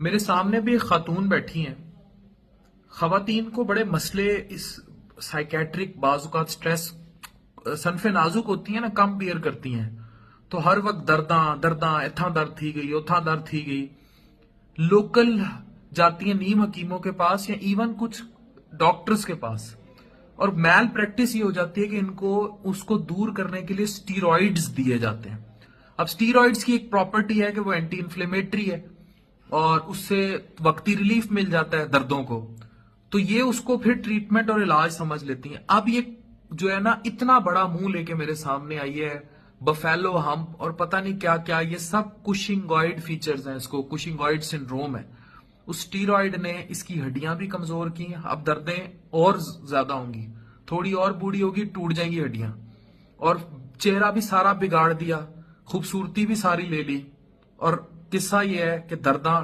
मेरे सामने भी एक खातून बैठी हैं। खवातीन को बड़े मसले इस साइकेट्रिक बाजुकात स्ट्रेस सनफे नाजुक होती हैं ना, कम बियर करती हैं, तो हर वक्त दर्दा दर्दा इथा दर्द थी गई उथा दर्द थी गई। लोकल जाती हैं नीम हकीमों के पास या इवन कुछ डॉक्टर्स के पास, और मैल प्रैक्टिस ये हो जाती है कि इनको उसको दूर करने के लिए स्टीरॉइड्स दिए जाते हैं। अब स्टीरॉइड्स की एक प्रॉपर्टी है कि वो एंटी इन्फ्लेमेटरी है और उससे वक्ती रिलीफ मिल जाता है दर्दों को, तो ये उसको फिर ट्रीटमेंट और इलाज समझ लेती हैं। अब ये जो है ना, इतना बड़ा मुंह लेके मेरे सामने आई है, बफेलो हम्प और पता नहीं क्या क्या, ये सब कुशिंगॉइड फीचर्स हैं, इसको कुशिंगॉइड सिंड्रोम है। उस स्टीरॉइड ने इसकी हड्डियां भी कमजोर की, अब दर्दें और ज्यादा होंगी, थोड़ी और बूढ़ी होगी टूट जाएंगी हड्डियां, और चेहरा भी सारा बिगाड़ दिया, खूबसूरती भी सारी ले ली। और किस्सा ये है कि दर्दा